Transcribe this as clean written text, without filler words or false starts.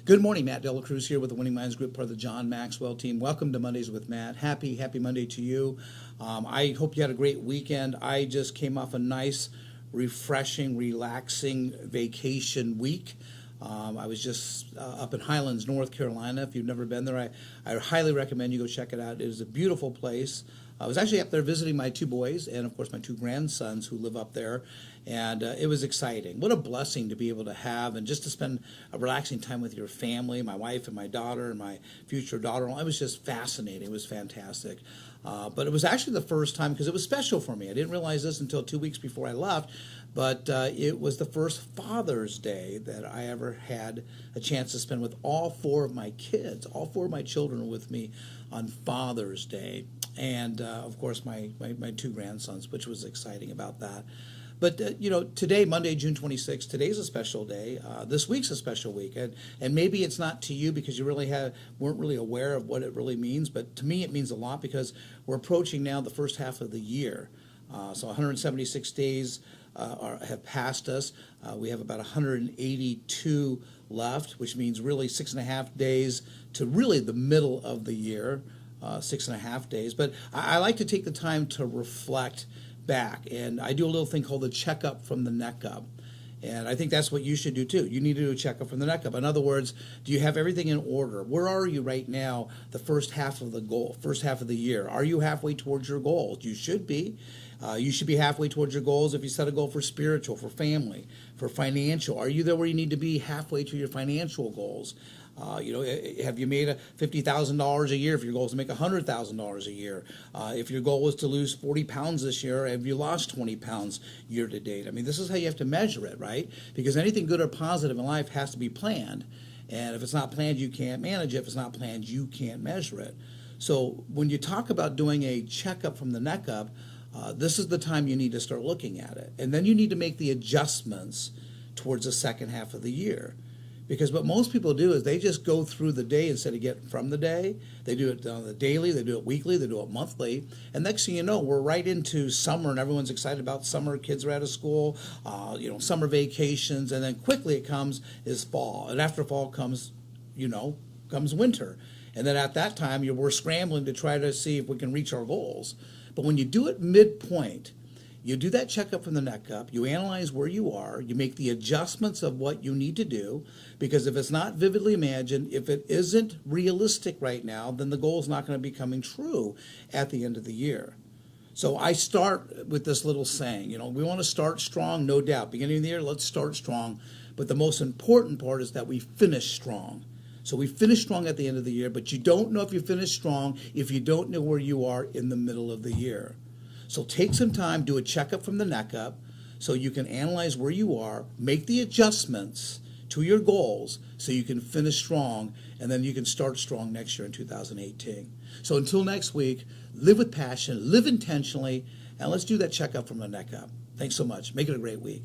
Good morning, Matt Dela Cruz here with the Winning Minds Group, part of the John Maxwell team. Welcome to Mondays with Matt. Happy Monday to you. I hope you had a great weekend. I just came off a nice, refreshing, relaxing vacation week. I was just up in Highlands, North Carolina. If you've never been there, I highly recommend you go check it out. It is a beautiful place. I was actually up there visiting my two boys and, of course, my two grandsons who live up there, and it was exciting. What a blessing to be able to have and just to spend a relaxing time with your family, my wife and my daughter and my future daughter-in-law. It was just fascinating. It was fantastic. But it was actually the first time, because it was special for me. I didn't realize this until 2 weeks before I left, but it was the first Father's Day that I ever had a chance to spend with all four of my kids. All four of my children were with me on Father's Day. And, of course, my two grandsons, which was exciting about that. But, today, Monday, June 26th, today's a special day. This week's a special week. And maybe it's not to you because you weren't really aware of what it really means. But to me, it means a lot because we're approaching now the first half of the year. So 176 days have passed us. We have about 182 left, which means really 6.5 days to really the middle of the year. 6.5 days. But I like to take the time to reflect back, and I do a little thing called the checkup from the neck up. And I think that's what you should do too. You need to do a checkup from the neck up. In other words, do you have everything in order? Where are you right now, the first half of the year? Are you halfway towards your goals? You should be. You should be halfway towards your goals if you set a goal for spiritual, for family, for financial. Are you there where you need to be halfway to your financial goals? Have you made $50,000 a year if your goal is to make $100,000 a year? If your goal is to lose 40 pounds this year, have you lost 20 pounds year to date? I mean, this is how you have to measure it, right? Because anything good or positive in life has to be planned. And if it's not planned, you can't manage it. If it's not planned, you can't measure it. So when you talk about doing a checkup from the neck up, this is the time you need to start looking at it. And then you need to make the adjustments towards the second half of the year. Because what most people do is they just go through the day instead of getting from the day. They do it on the daily, they do it weekly, they do it monthly. And next thing you know, we're right into summer and everyone's excited about summer. Kids are out of school, summer vacations. And then quickly it comes is fall. And after fall comes winter. And then at that time, we're scrambling to try to see if we can reach our goals. But when you do it midpoint, you do that checkup from the neck up, you analyze where you are, you make the adjustments of what you need to do, because if it's not vividly imagined, if it isn't realistic right now, then the goal is not going to be coming true at the end of the year. So I start with this little saying, we want to start strong, no doubt. Beginning of the year, let's start strong. But the most important part is that we finish strong. So we finish strong at the end of the year, but you don't know if you finish strong if you don't know where you are in the middle of the year. So take some time, do a checkup from the neck up so you can analyze where you are, make the adjustments to your goals so you can finish strong, and then you can start strong next year in 2018. So until next week, live with passion, live intentionally, and let's do that checkup from the neck up. Thanks so much. Make it a great week.